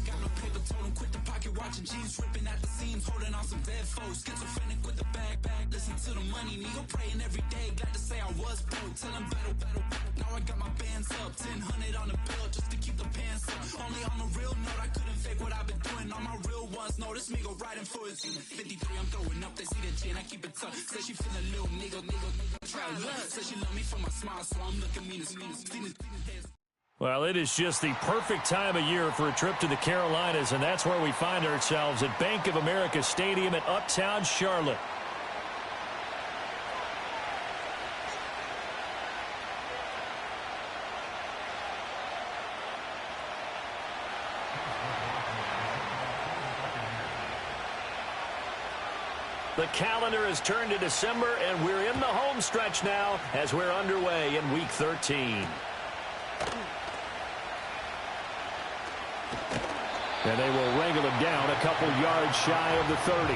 Got no paper, told him quit the pocket watching jeans, ripping at the seams, holding on some dead foes. Schizophrenic with the bag. Listen to the money, nigga, praying every day. Glad to say I was broke, tell him battle. Now I got my bands up, 1000 on the bill just to keep the pants up. Only on a real note, I couldn't fake what I've been doing. All my real ones know this nigga riding for his 53, I'm throwing up, they see the chain, I keep it tough. Said she feeling a little nigga, try love. Said she love me for my smile, so I'm looking mean as Well, it is just the perfect time of year for a trip to the Carolinas, and that's where we find ourselves at Bank of America Stadium in Uptown Charlotte. The calendar has turned to December, and we're in the home stretch now as we're underway in Week 13. And they will wrangle him down a couple yards shy of the 30.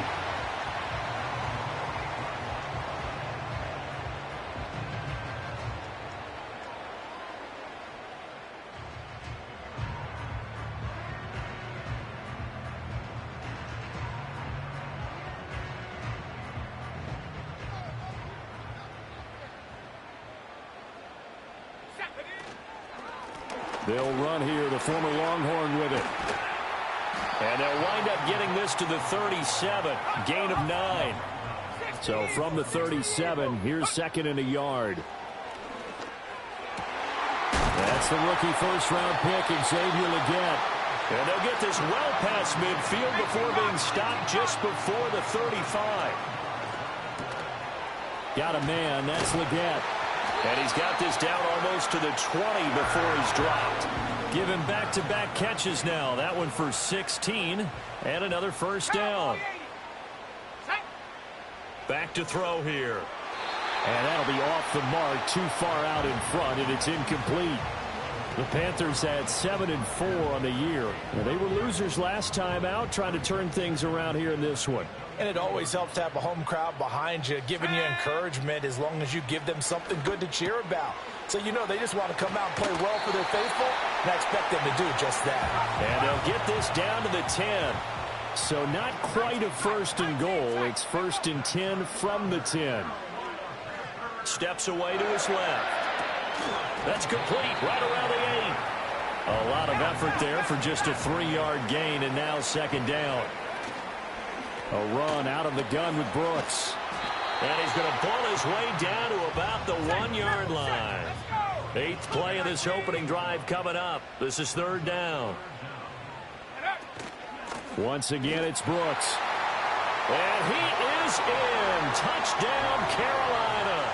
They'll run here, the former Longhorn with it. And they'll wind up getting this to the 37, gain of 9. So from the 37, here's second and a yard. That's the rookie first-round pick, Xavier Legette. And they'll get this well past midfield before being stopped just before the 35. Got a man, that's Legette. And he's got this down almost to the 20 before he's dropped. Give him back-to-back catches now. That one for 16 and another first down. Back to throw here. And that'll be off the mark, too far out in front, and it's incomplete. The Panthers had 7-4 on the year. And they were losers last time out, trying to turn things around here in this one. And it always helps to have a home crowd behind you, giving you encouragement as long as you give them something good to cheer about. So, you know, they just want to come out and play well for their faithful, and I expect them to do just that. And they'll get this down to the 10. So not quite a first and goal. It's first and 10 from the 10. Steps away to his left. That's complete right around the 8. A lot of effort there for just a 3-yard gain, and now second down. A run out of the gun with Brooks. And he's going to pull his way down to about the 1-yard line. 8th play of this opening drive coming up. This is third down. Once again, it's Brooks. And he is in. Touchdown, Carolina.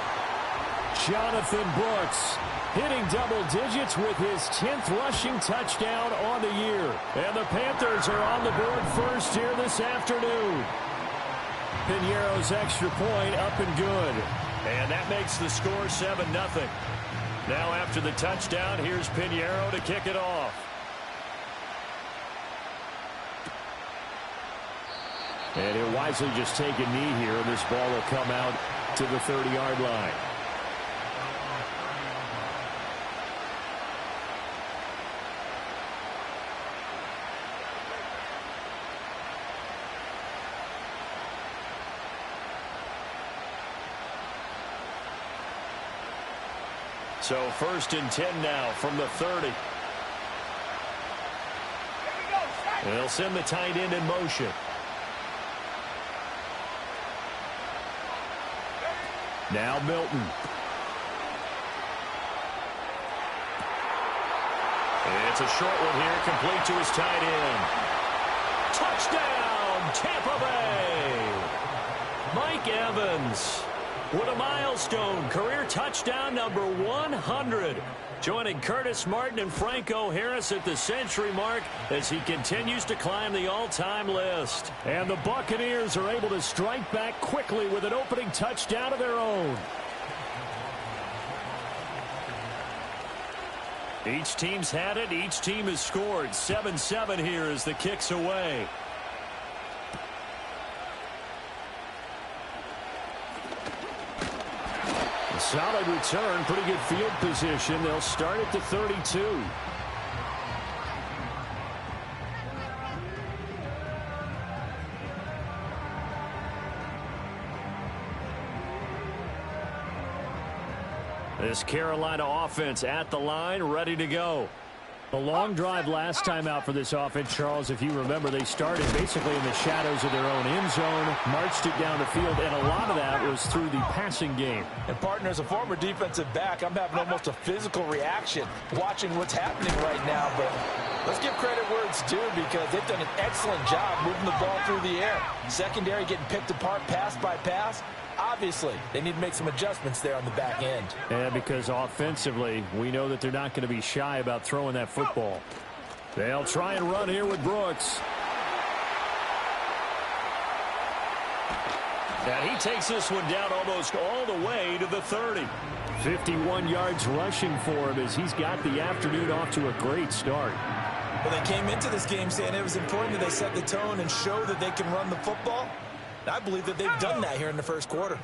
Jonathan Brooks hitting double digits with his 10th rushing touchdown on the year. And the Panthers are on the board first here this afternoon. Piñeiro's extra point up and good. And that makes the score 7-0. Now after the touchdown, here's Piñeiro to kick it off. And he'll wisely just take a knee here, and this ball will come out to the 30-yard line. So first and 10 now from the 30. And they'll send the tight end in motion. Now Milton. And it's a short one here, complete to his tight end. Touchdown, Tampa Bay. Mike Evans with a milestone career touchdown number 100. Joining Curtis Martin and Franco Harris at the century mark as he continues to climb the all-time list. And the Buccaneers are able to strike back quickly with an opening touchdown of their own. Each team's had it. Each team has scored. 7-7 here as the kick's away. Solid return, pretty good field position. They'll start at the 32. This Carolina offense at the line, ready to go. A long drive last time out for this offense, Charles. If you remember, they started basically in the shadows of their own end zone, marched it down the field, and a lot of that was through the passing game. And, partner, as a former defensive back, I'm having almost a physical reaction watching what's happening right now. But let's give credit where it's due because they've done an excellent job moving the ball through the air. Secondary getting picked apart pass by pass. Obviously, they need to make some adjustments there on the back end. And because offensively, we know that they're not going to be shy about throwing that football. They'll try and run here with Brooks. And he takes this one down almost all the way to the 30. 51 yards rushing for him as he's got the afternoon off to a great start. Well, they came into this game saying it was important that they set the tone and show that they can run the football. I believe that they've done that here in the first quarter.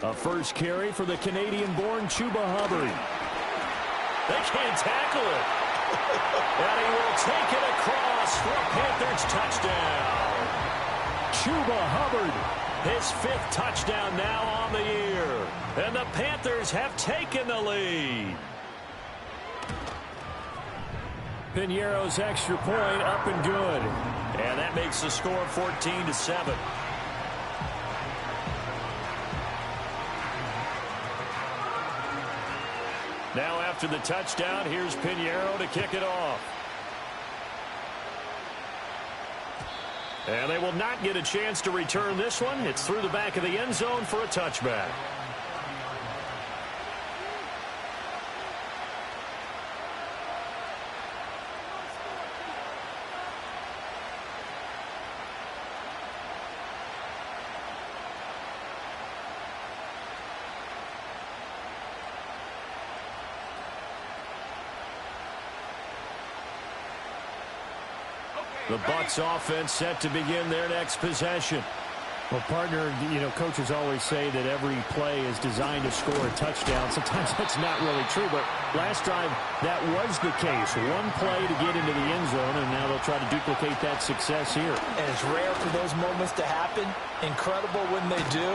A first carry for the Canadian-born Chuba Hubbard. They can't tackle it. And he will take it across for a Panthers touchdown. Chuba Hubbard, his 5th touchdown now on the year. And the Panthers have taken the lead. Piñeiro's extra point up and good. And that makes the score 14-7. Now after the touchdown, here's Piñeiro to kick it off. And they will not get a chance to return this one. It's through the back of the end zone for a touchback. The Bucs offense set to begin their next possession. Well, partner, you know, coaches always say that every play is designed to score a touchdown. Sometimes that's not really true, but last drive that was the case. One play to get into the end zone, and now they'll try to duplicate that success here. And it's rare for those moments to happen. Incredible when they do.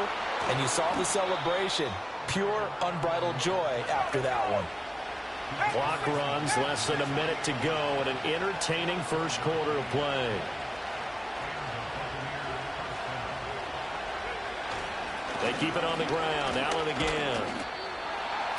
And you saw the celebration. Pure, unbridled joy after that one. Clock runs, less than a minute to go, and an entertaining first quarter of play. They keep it on the ground. Allen again.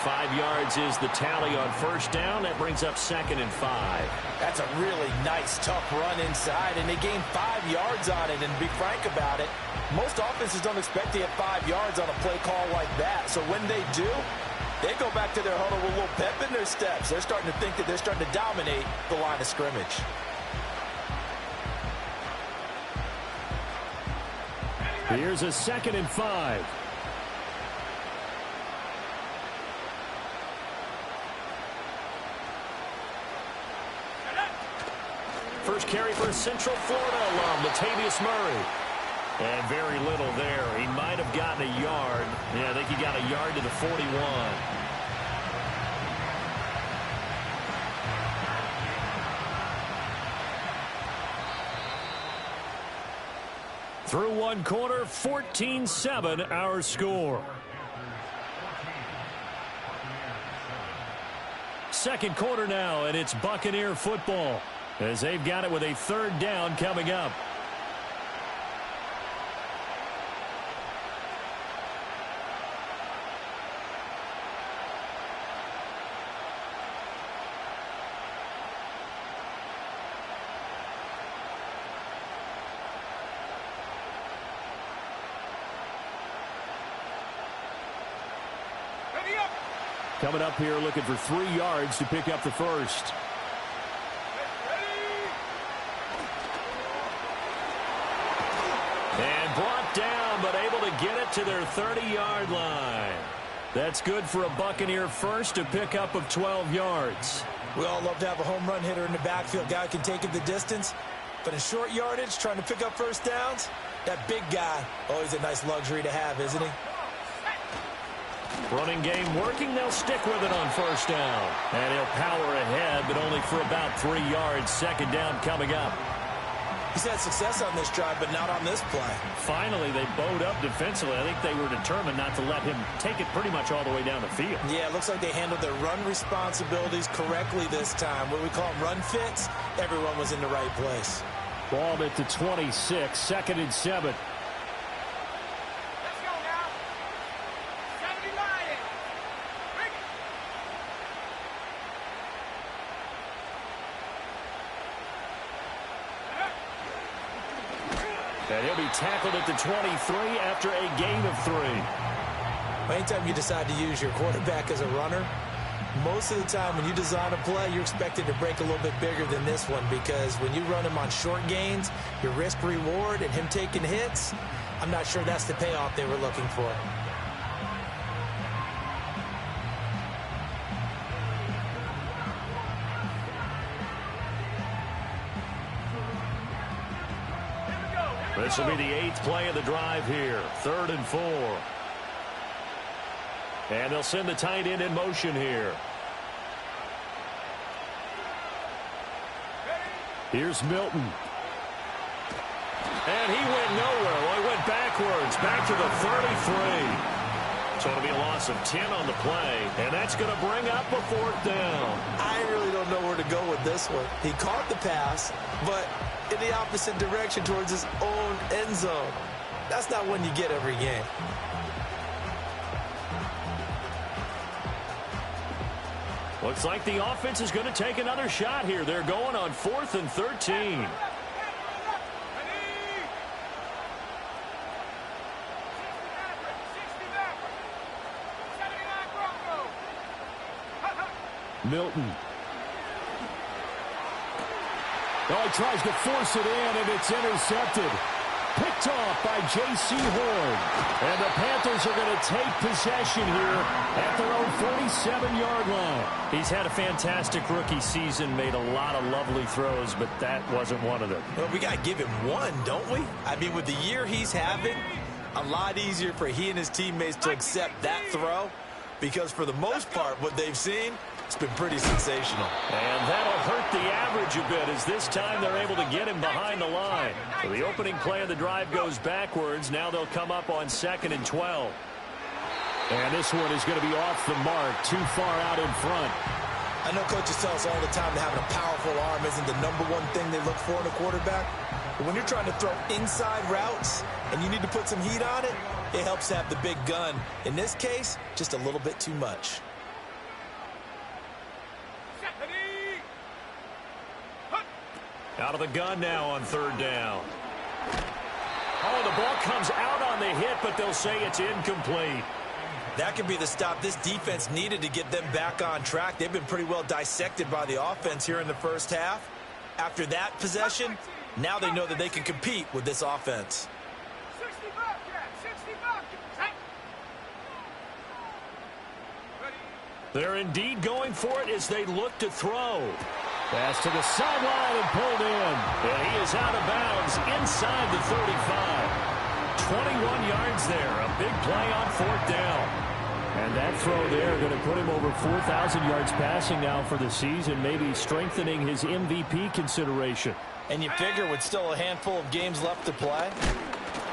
5 yards is the tally on first down. That brings up 2nd and 5. That's a really nice, tough run inside, and they gained 5 yards on it. And to be frank about it, most offenses don't expect to get 5 yards on a play call like that. So when they do, they go back to their huddle with a little pep in their steps. They're starting to think that they're starting to dominate the line of scrimmage. Here's a 2nd and 5. First carry for a Central Florida alum, Latavius Murray. And very little there. He might have gotten a yard. Yeah, I think he got a yard to the 41. Through one quarter, 14-7 our score. Second quarter now, and it's Buccaneer football as they've got it with a 3rd down coming up. Coming up here looking for 3 yards to pick up the first. And brought down, but able to get it to their 30-yard line. That's good for a Buccaneer first, a pickup of 12 yards. We all love to have a home run hitter in the backfield. Guy can take it the distance. But in short yardage, trying to pick up first downs, that big guy, always a nice luxury to have, isn't he? Running game working. They'll stick with it on first down. And he'll power ahead, but only for about 3 yards. Second down coming up. He's had success on this drive, but not on this play. Finally, they bowed up defensively. I think they were determined not to let him take it pretty much all the way down the field. Yeah, it looks like they handled their run responsibilities correctly this time. What we call them run fits, everyone was in the right place. Ball at the 26, 2nd and 7. And he'll be tackled at the 23 after a gain of 3. Anytime you decide to use your quarterback as a runner, most of the time when you design a play, you're expected to break a little bit bigger than this one, because when you run him on short gains, your risk-reward and him taking hits, I'm not sure that's the payoff they were looking for. This will be the 8th play of the drive here. 3rd and 4. And they'll send the tight end in motion here. Here's Milton. And he went nowhere. Well, he went backwards, back to the 33. So it'll be a loss of 10 on the play, and that's going to bring up a 4th down. I really don't know where to go with this one. He caught the pass, but in the opposite direction towards his own end zone. That's not one you get every game. Looks like the offense is going to take another shot here. They're going on 4th and 13. Milton. Oh, he tries to force it in, and it's intercepted. Picked off by J.C. Horn. And the Panthers are going to take possession here at their own 47-yard line. He's had a fantastic rookie season, made a lot of lovely throws, but that wasn't one of them. Well, we got to give him one, don't we? I mean, with the year he's having, a lot easier for he and his teammates to accept that throw, because for the most part, what they've seen, it's been pretty sensational. And that'll hurt the average a bit, as this time they're able to get him behind the line. So the opening play of the drive goes backwards. Now they'll come up on 2nd and 12. And this one is going to be off the mark, too far out in front. I know coaches tell us all the time that having a powerful arm isn't the #1 thing they look for in a quarterback. But when you're trying to throw inside routes and you need to put some heat on it, it helps to have the big gun. In this case, just a little bit too much. Out of the gun now on 3rd down. Oh, the ball comes out on the hit, but they'll say it's incomplete. That could be the stop this defense needed to get them back on track. They've been pretty well dissected by the offense here in the first half. After that possession, now they know that they can compete with this offense. They're indeed going for it as they look to throw. Pass to the sideline and pulled in. And he is out of bounds inside the 35. 21 yards there. A big play on 4th down. And that throw there going to put him over 4,000 yards passing now for the season, maybe strengthening his MVP consideration. And you figure with still a handful of games left to play,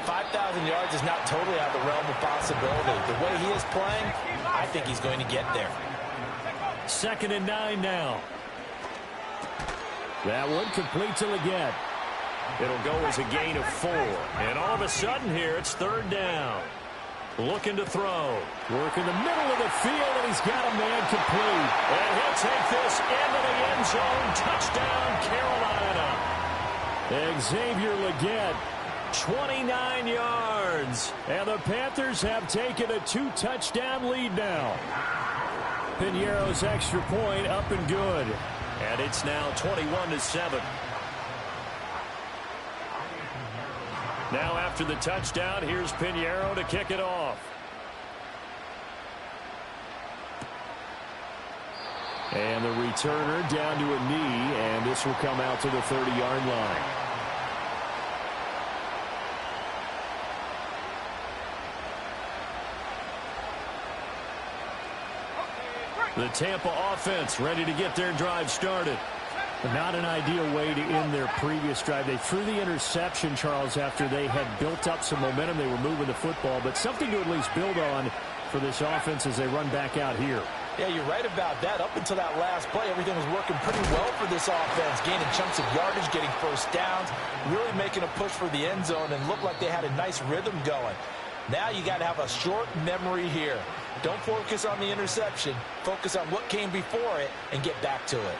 5,000 yards is not totally out of the realm of possibility. The way he is playing, I think he's going to get there. 2nd and 9 now. That one complete to Leggett. It'll go as a gain of 4. And all of a sudden here, it's 3rd down. Looking to throw. Working the middle of the field, and he's got a man complete. And he'll take this into the end zone. Touchdown, Carolina. Xavier Leggett, 29 yards. And the Panthers have taken a 2-touchdown lead now. Piñeiro's extra point up and good. And it's now 21-7. Now after the touchdown, here's Piñeiro to kick it off. And the returner down to a knee, and this will come out to the 30-yard line. The Tampa offense ready to get their drive started. Not an ideal way to end their previous drive. They threw the interception, Charles, after they had built up some momentum. They were moving the football, but something to at least build on for this offense as they run back out here. Yeah, you're right about that. Up until that last play, everything was working pretty well for this offense, gaining chunks of yardage, getting first downs, really making a push for the end zone, and looked like they had a nice rhythm going. Now you got to have a short memory here. Don't focus on the interception. Focus on what came before it and get back to it.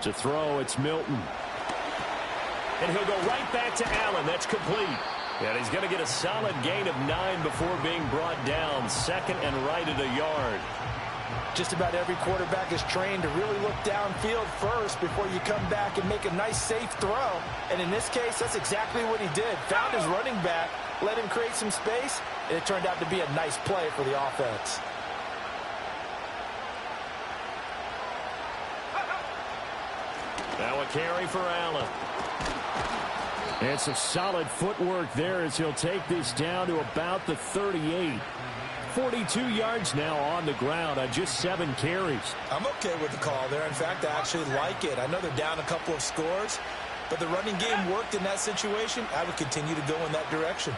To throw, it's Milton. And he'll go right back to Allen. That's complete. And he's going to get a solid gain of 9 before being brought down. Second and right at a yard. Just about every quarterback is trained to really look downfield first before you come back and make a nice, safe throw. And in this case, that's exactly what he did. Found his running back, let him create some space, and it turned out to be a nice play for the offense. Now a carry for Allen. And some solid footwork there as he'll take this down to about the 38. 42 yards now on the ground on just 7 carries. I'm okay with the call there. In fact, I actually like it. I know they're down a couple of scores, but the running game worked in that situation. I would continue to go in that direction.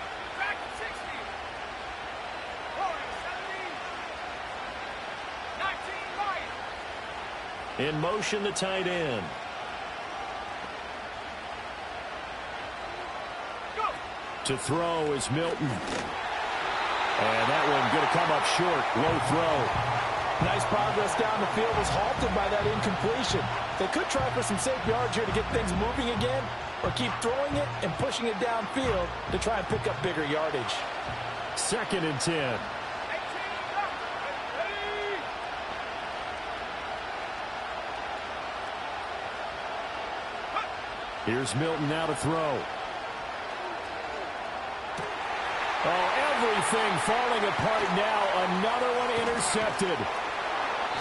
In motion, the tight end. To throw is Milton. And that one going to come up short. Low throw. Nice progress down the field was halted by that incompletion. They could try for some safe yards here to get things moving again, or keep throwing it and pushing it downfield to try and pick up bigger yardage. 2nd and 10. Here's Milton now to throw. Oh, everything falling apart now. Another one intercepted.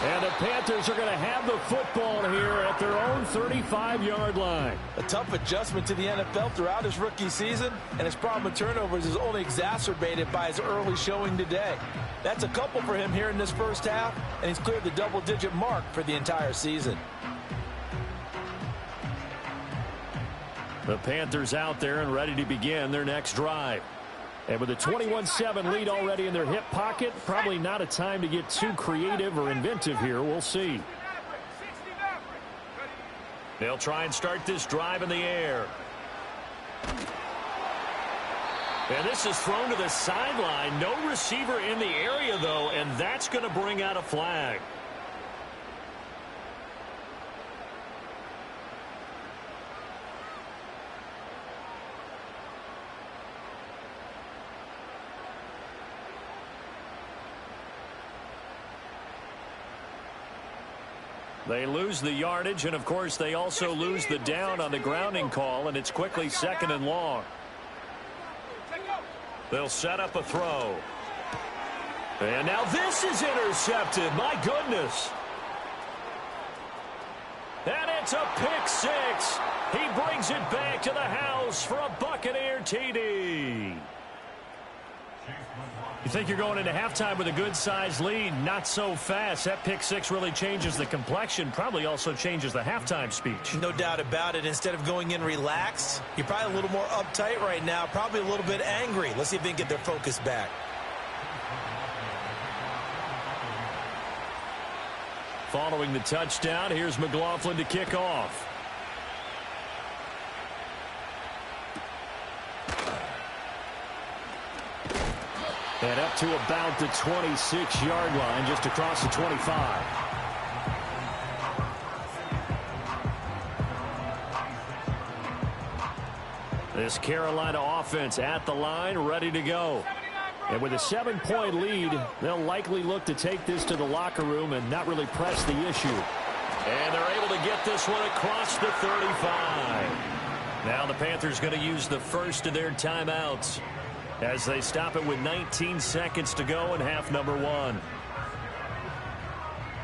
And the Panthers are going to have the football here at their own 35-yard line. A tough adjustment to the NFL throughout his rookie season, and his problem with turnovers is only exacerbated by his early showing today. That's a couple for him here in this first half, and he's cleared the double-digit mark for the entire season. The Panthers out there and ready to begin their next drive. And with a 21-7 lead already in their hip pocket, probably not a time to get too creative or inventive here. We'll see. They'll try and start this drive in the air. And this is thrown to the sideline. No receiver in the area, though, and that's going to bring out a flag. They lose the yardage, and, of course, they also lose the down on the grounding call, and it's quickly 2nd and long. They'll set up a throw. And now this is intercepted. My goodness. And it's a pick 6. He brings it back to the house for a Buccaneer TD. You think you're going into halftime with a good-sized lead? Not so fast. That pick 6 really changes the complexion, probably also changes the halftime speech. No doubt about it. Instead of going in relaxed, you're probably a little more uptight right now, probably a little bit angry. Let's see if they can get their focus back. Following the touchdown, here's McLaughlin to kick off. And up to about the 26-yard line, just across the 25. This Carolina offense at the line, ready to go. And with a 7-point lead, they'll likely look to take this to the locker room and not really press the issue. And they're able to get this one across the 35. Now the Panthers going to use the first of their timeouts as they stop it with 19 seconds to go in half number 1.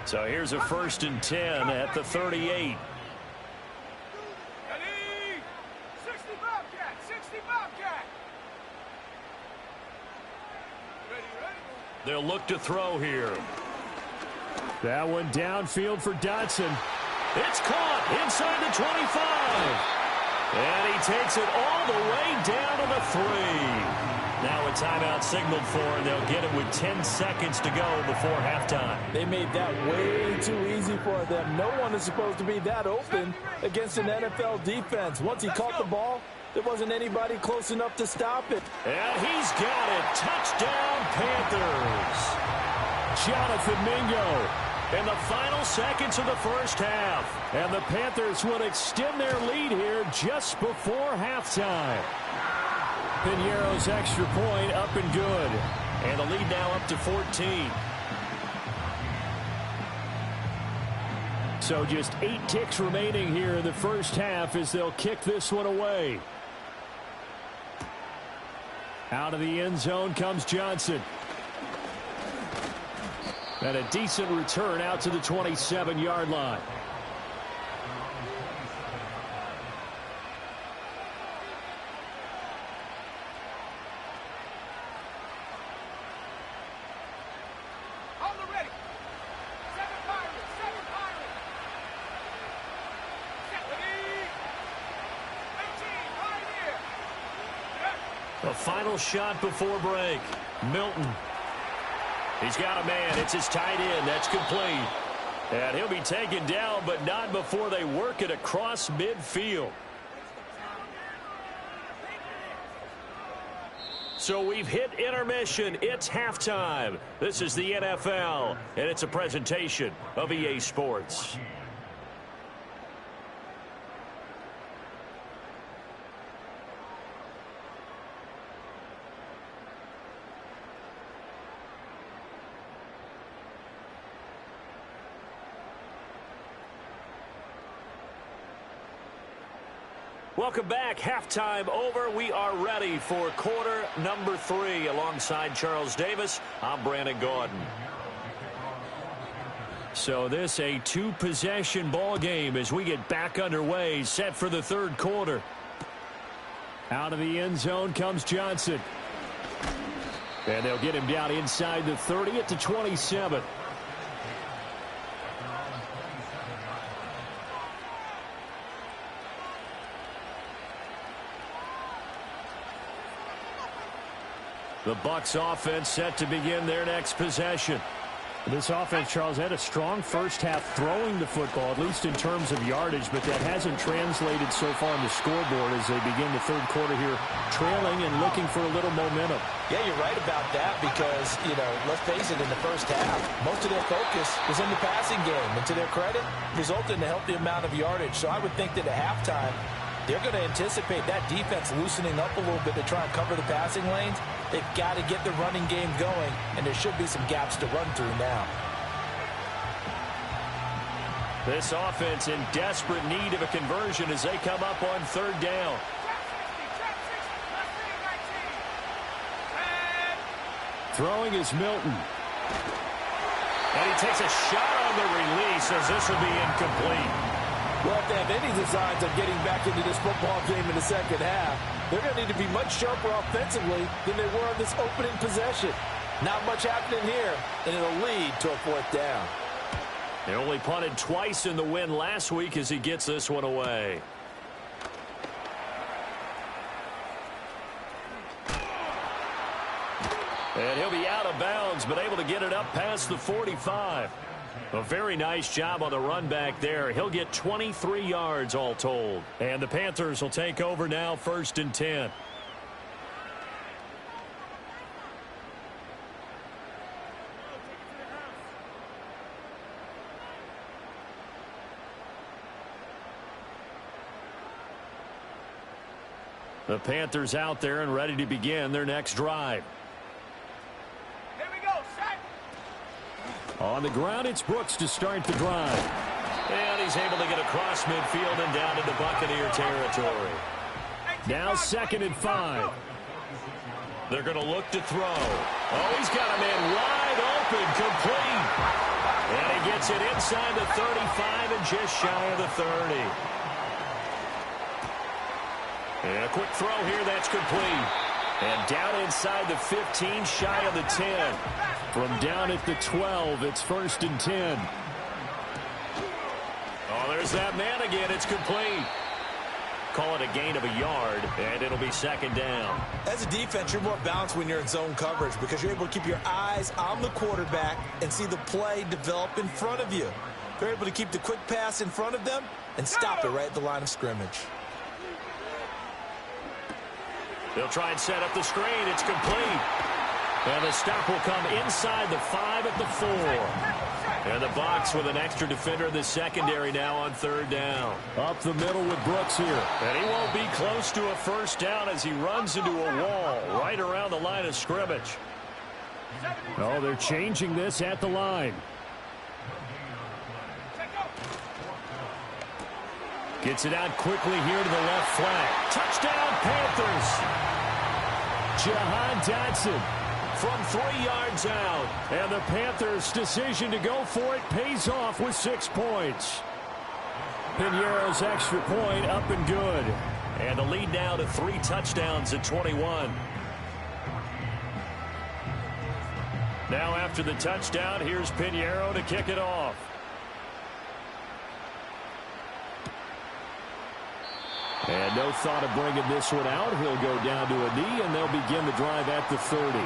So here's a 1st and 10 at the 38. They'll look to throw here. That one downfield for Dotson. It's caught inside the 25. And he takes it all the way down to the 3. Now a timeout signaled for, and they'll get it with 10 seconds to go before halftime. They made that way too easy for them. No one is supposed to be that open against an NFL defense. Once he caught the ball, there wasn't anybody close enough to stop it. And he's got it. Touchdown, Panthers. Jonathan Mingo in the final seconds of the first half. And the Panthers will extend their lead here just before halftime. Piñeiro's extra point up and good. And the lead now up to 14. So just 8 ticks remaining here in the first half as they'll kick this one away. Out of the end zone comes Johnson. And a decent return out to the 27-yard line. The final shot before break. Milton. He's got a man. It's his tight end. That's complete. And he'll be taken down, but not before they work it across midfield. So we've hit intermission. It's halftime. This is the NFL, and it's a presentation of EA Sports. Welcome back. Halftime over. We are ready for quarter number 3. Alongside Charles Davis, I'm Brandon Gaudin. So this a 2-possession ball game as we get back underway, set for the third quarter. Out of the end zone comes Johnson. And they'll get him down inside the 30 at the 27. The Bucs offense set to begin their next possession. This offense, Charles, had a strong first half throwing the football, at least in terms of yardage, but that hasn't translated so far on the scoreboard as they begin the third quarter here, trailing and looking for a little momentum. Yeah, you're right about that because, let's face it, in the first half, most of their focus was in the passing game. And to their credit, resulted in a healthy amount of yardage. So I would think that at halftime, they're going to anticipate that defense loosening up a little bit to try and cover the passing lanes. They've got to get the running game going, and there should be some gaps to run through now. This offense in desperate need of a conversion as they come up on third down. Throwing is Milton. And he takes a shot on the release as this will be incomplete. Well, if they have any designs of getting back into this football game in the second half, they're going to need to be much sharper offensively than they were on this opening possession. Not much happening here, and it'll lead to a 4th down. They only punted twice in the win last week as he gets this one away. And he'll be out of bounds, but able to get it up past the 45. A very nice job on the run back there. He'll get 23 yards all told. And the Panthers will take over now, 1st and 10. The Panthers out there and ready to begin their next drive. Here we go, set. On the ground, it's Brooks to start the drive. And he's able to get across midfield and down into Buccaneer territory. Now 2nd and 5. They're going to look to throw. Oh, he's got a man wide open, complete. And he gets it inside the 35 and just shy of the 30. And a quick throw here, that's complete. And down inside the 15, shy of the 10. From down at the 12, it's 1st and 10. Oh, there's that man again. It's complete. Call it a gain of a yard, and it'll be 2nd down. As a defense, you're more balanced when you're in zone coverage because you're able to keep your eyes on the quarterback and see the play develop in front of you. They're able to keep the quick pass in front of them and stop it right at the line of scrimmage. They'll try and set up the screen. It's complete. And the stop will come inside the 5 at the 4. And the Bucs with an extra defender in the secondary now on 3rd down. Up the middle with Brooks here. And he won't be close to a 1st down as he runs into a wall right around the line of scrimmage. Oh, they're changing this at the line. Gets it out quickly here to the left flank. Touchdown, Panthers. Jahan Dotson from 3 yards out. And the Panthers' decision to go for it pays off with 6 points. Piñeiro's extra point up and good. And the lead now to 3 touchdowns at 21. Now after the touchdown, here's Piñeiro to kick it off. And no thought of bringing this one out. He'll go down to a knee, and they'll begin the drive at the 30.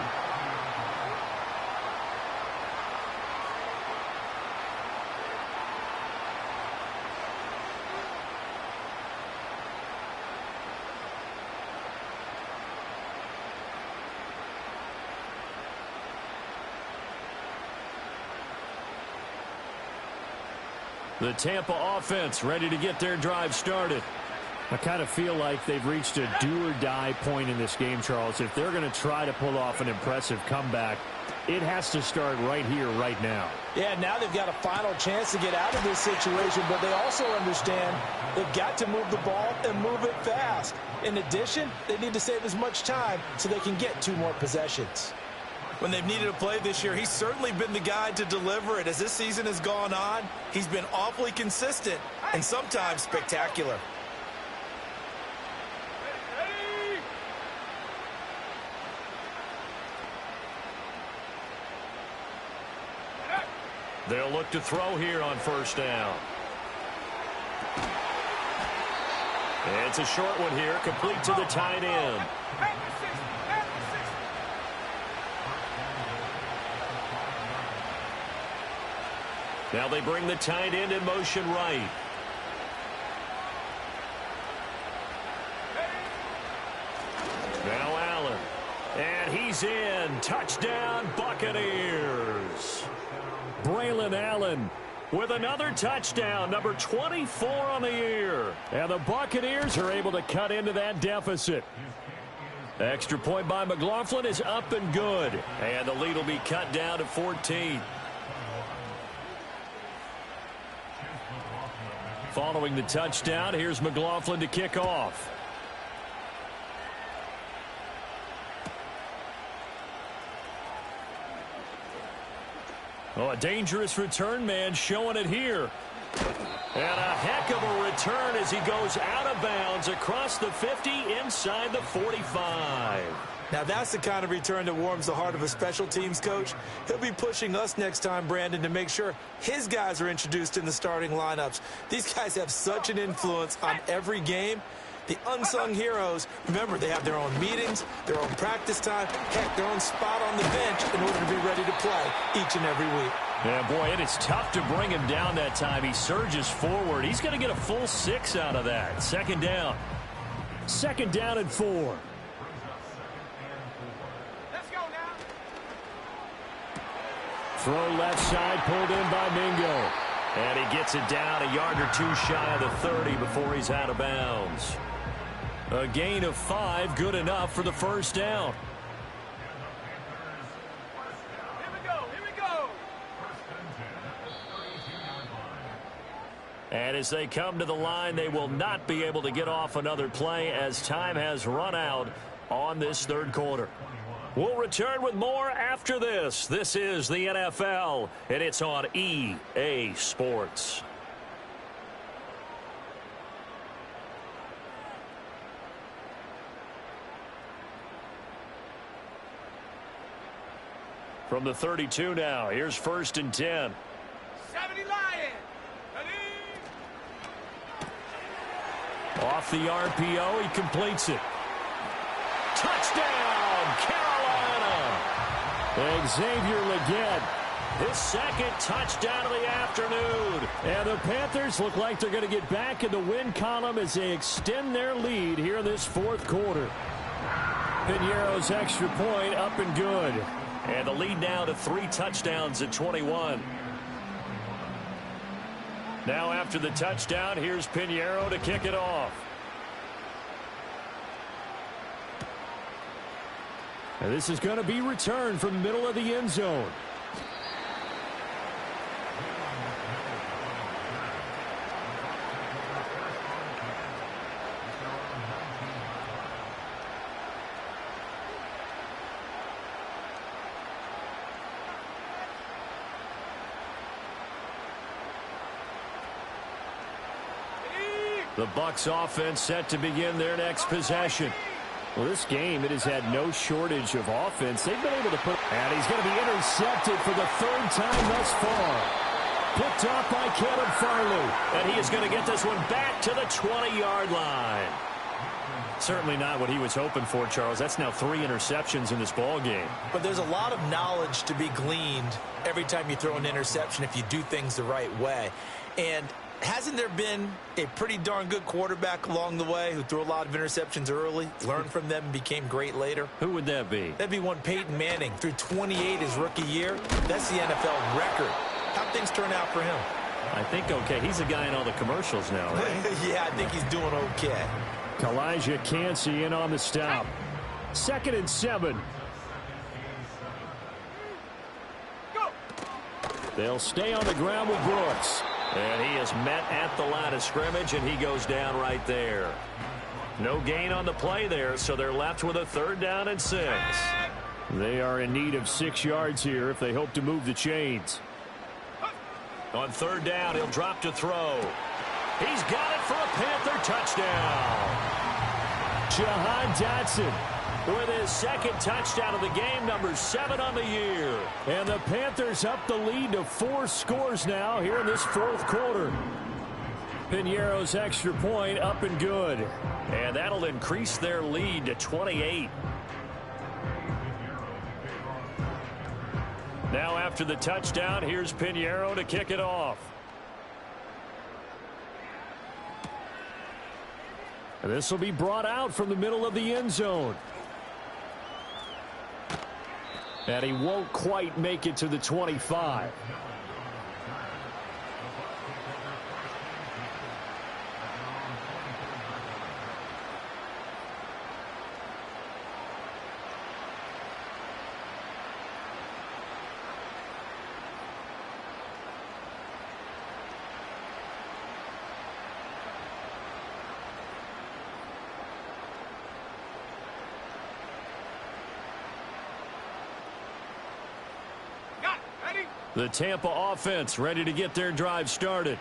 The Tampa offense ready to get their drive started. I kind of feel like they've reached a do-or-die point in this game, Charles. If they're going to try to pull off an impressive comeback, it has to start right here, right now. Yeah, now they've got a final chance to get out of this situation, but they also understand they've got to move the ball and move it fast. In addition, they need to save as much time so they can get 2 more possessions. When they've needed a play this year, he's certainly been the guy to deliver it. As this season has gone on, he's been awfully consistent and sometimes spectacular. They'll look to throw here on 1st down. It's a short one here, complete to the tight end. Now they bring the tight end in motion right. Now Allen. And he's in. Touchdown, Buccaneers. Braylon Allen with another touchdown, number 24 on the year. And the Buccaneers are able to cut into that deficit. Extra point by McLaughlin is up and good. And the lead will be cut down to 14. Following the touchdown, here's McLaughlin to kick off. Oh, a dangerous return man showing it here. And a heck of a return as he goes out of bounds across the 50 inside the 45. Now that's the kind of return that warms the heart of a special teams coach. He'll be pushing us next time, Brandon, to make sure his guys are introduced in the starting lineups. These guys have such an influence on every game. The unsung heroes, remember, they have their own meetings, their own practice time, heck, their own spot on the bench in order to be ready to play each and every week. Yeah, boy, it is tough to bring him down that time. He surges forward. He's going to get a full 6 out of that. 2nd down. 2nd down and 4. Let's go now. Throw left side, pulled in by Mingo. And he gets it down a yard or 2 shy of the 30 before he's out of bounds. A gain of 5, good enough for the first down. Here we go. Here we go. And as they come to the line, they will not be able to get off another play as time has run out on this third quarter. We'll return with more after this. This is the NFL, and it's on EA Sports. From the 32 now, here's 1st and 10. 70 Lions. Ready? Off the RPO, he completes it. Touchdown, Carolina! Xavier Legette, his second touchdown of the afternoon. And the Panthers look like they're going to get back in the win column as they extend their lead here in this fourth quarter. Pinheiro's extra point up and good. And the lead now to 3 touchdowns at 21. Now after the touchdown, here's Pinheiro to kick it off. And this is going to be returned from the middle of the end zone. The Bucs offense set to begin their next possession. Well, this game, it has had no shortage of offense. They've been able to put... And he's going to be intercepted for the 3rd time thus far. Picked off by Caleb Farley. And he is going to get this one back to the 20-yard line. Certainly not what he was hoping for, Charles. That's now 3 interceptions in this ball game. But there's a lot of knowledge to be gleaned every time you throw an interception if you do things the right way. And hasn't there been a pretty darn good quarterback along the way who threw a lot of interceptions early, learned from them, and became great later? Who would that be? That'd be one Peyton Manning. Threw 28 his rookie year. That's the NFL record. How'd things turn out for him? I think okay. He's the guy in all the commercials now, right? Yeah, I think he's doing okay. Kalijah Kancey in on the stop. 2nd and 7. Go. They'll stay on the ground with Brooks. And he is met at the line of scrimmage, and he goes down right there. No gain on the play there, so they're left with a 3rd down and 6. They are in need of 6 yards here if they hope to move the chains. On 3rd down, he'll drop to throw. He's got it for a Panther touchdown. Jahan Dotson with his 2nd touchdown of the game, number 7 on the year. And the Panthers up the lead to 4 scores now here in this 4th quarter. Pinheiro's extra point up and good. And that'll increase their lead to 28. Now after the touchdown, here's Pinheiro to kick it off. And this will be brought out from the middle of the end zone. And he won't quite make it to the 25. The Tampa offense ready to get their drive started.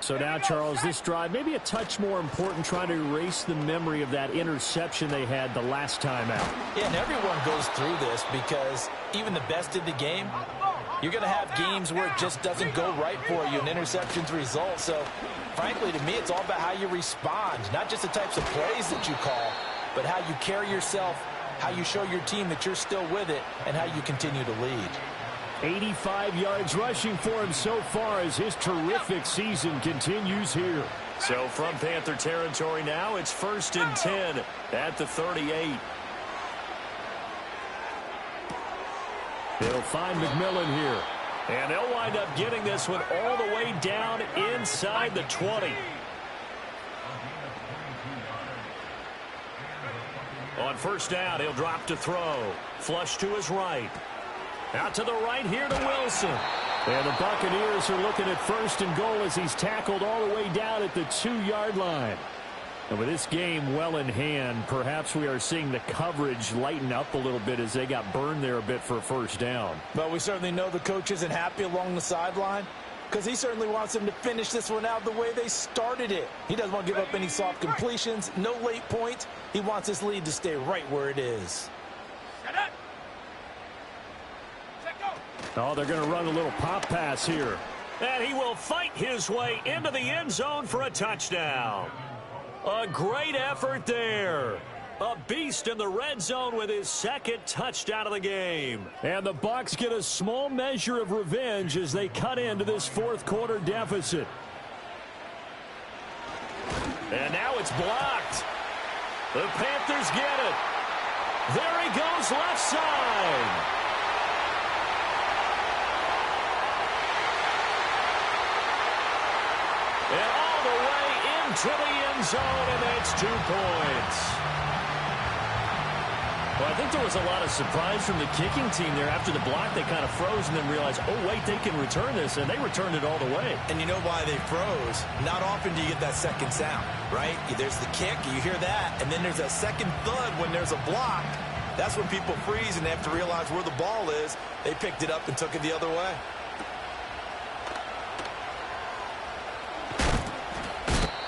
So now, Charles, this drive maybe a touch more important, trying to erase the memory of that interception they had the last time out. Yeah, and everyone goes through this because even the best in the game, you're going to have games where it just doesn't go right for you, and interceptions result. So, frankly, to me, it's all about how you respond, not just the types of plays that you call, but how you carry yourself, how you show your team that you're still with it, and how you continue to lead. 85 yards rushing for him so far as his terrific season continues here. So from Panther territory now, it's 1st and 10 at the 38. They'll find McMillan here. And they'll wind up getting this one all the way down inside the 20. On first down, he'll drop to throw. Flush to his right. Out to the right here to Wilson. And the Buccaneers are looking at first and goal as he's tackled all the way down at the 2-yard line. And with this game well in hand, perhaps we are seeing the coverage lighten up a little bit as they got burned there a bit for a first down. But we certainly know the coach isn't happy along the sideline because he certainly wants them to finish this one out the way they started it. He doesn't want to give up any soft completions, no late points. He wants his lead to stay right where it is. Oh, they're going to run a little pop pass here. And he will fight his way into the end zone for a touchdown. A great effort there. A beast in the red zone with his second touchdown of the game. And the Bucs get a small measure of revenge as they cut into this fourth quarter deficit. And now it's blocked. The Panthers get it. There he goes left side. And all the way into the end zone, and that's 2 points. Well, I think there was a lot of surprise from the kicking team there. After the block, they kind of froze and then realized, oh, wait, they can return this, and they returned it all the way. And you know why they froze? Not often do you get that second sound, right? There's the kick, you hear that, and then there's a second thud when there's a block. That's when people freeze and they have to realize where the ball is. They picked it up and took it the other way.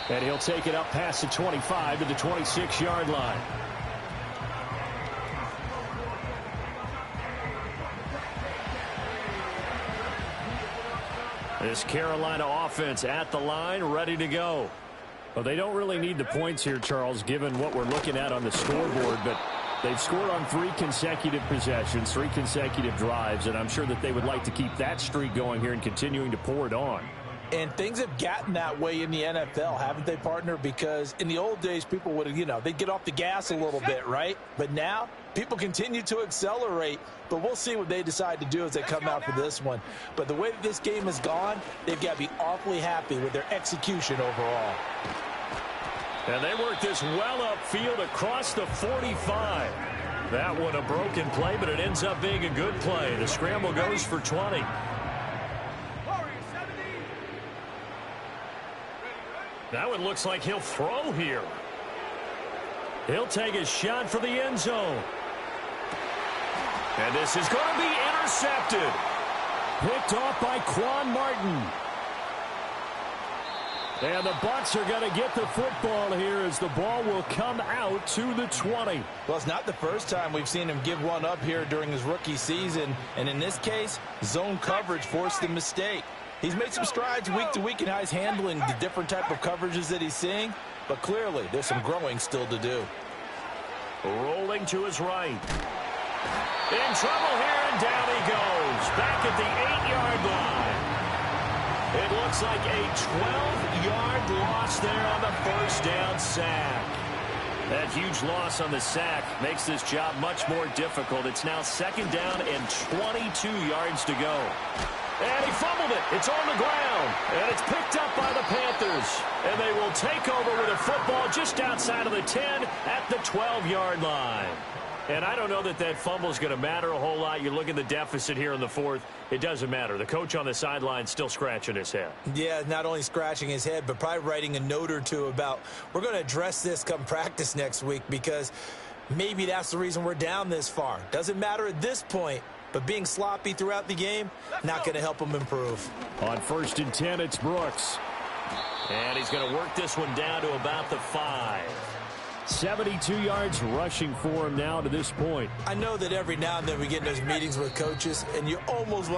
And he'll take it up past the 25 to the 26-yard line. This Carolina offense at the line, ready to go. Well, they don't really need the points here, Charles, given what we're looking at on the scoreboard, but they've scored on 3 consecutive possessions, 3 consecutive drives, and I'm sure that they would like to keep that streak going here and continuing to pour it on. And things have gotten that way in the NFL, haven't they, partner? Because in the old days, people would have, they'd get off the gas a little bit, right? But now, people continue to accelerate. But we'll see what they decide to do as they come out for this one. But the way that this game has gone, they've got to be awfully happy with their execution overall. And they work this well upfield across the 45. That one a broken play, but it ends up being a good play. The scramble goes for 20. That one looks like he'll throw here. He'll take a shot for the end zone. And this is going to be intercepted. Picked off by Quan Martin. And the Bucs are going to get the football here as the ball will come out to the 20. Well, it's not the first time we've seen him give one up here during his rookie season. And in this case, zone coverage forced the mistake. He's made some strides week to week in how he's handling the different type of coverages that he's seeing. But clearly, there's some growing still to do. Rolling to his right. In trouble here, and down he goes. Back at the 8-yard line. It looks like a 12-yard loss there on the first down sack. That huge loss on the sack makes this job much more difficult. It's now 2nd down and 22 yards to go. And he fumbled it. It's on the ground. And it's picked up by the Panthers. And they will take over with a football just outside of the 10 at the 12-yard line. And I don't know that that fumble is going to matter a whole lot. You look at the deficit here in the 4th. It doesn't matter. The coach on the sideline still scratching his head. Yeah, not only scratching his head, but probably writing a note or two about we're going to address this come practice next week because maybe that's the reason we're down this far. Doesn't matter at this point. But being sloppy throughout the game, not going to help him improve. On 1st and 10, it's Brooks. And he's going to work this one down to about the 5. 72 yards rushing for him now to this point. I know that every now and then we get in those meetings with coaches, and you almost want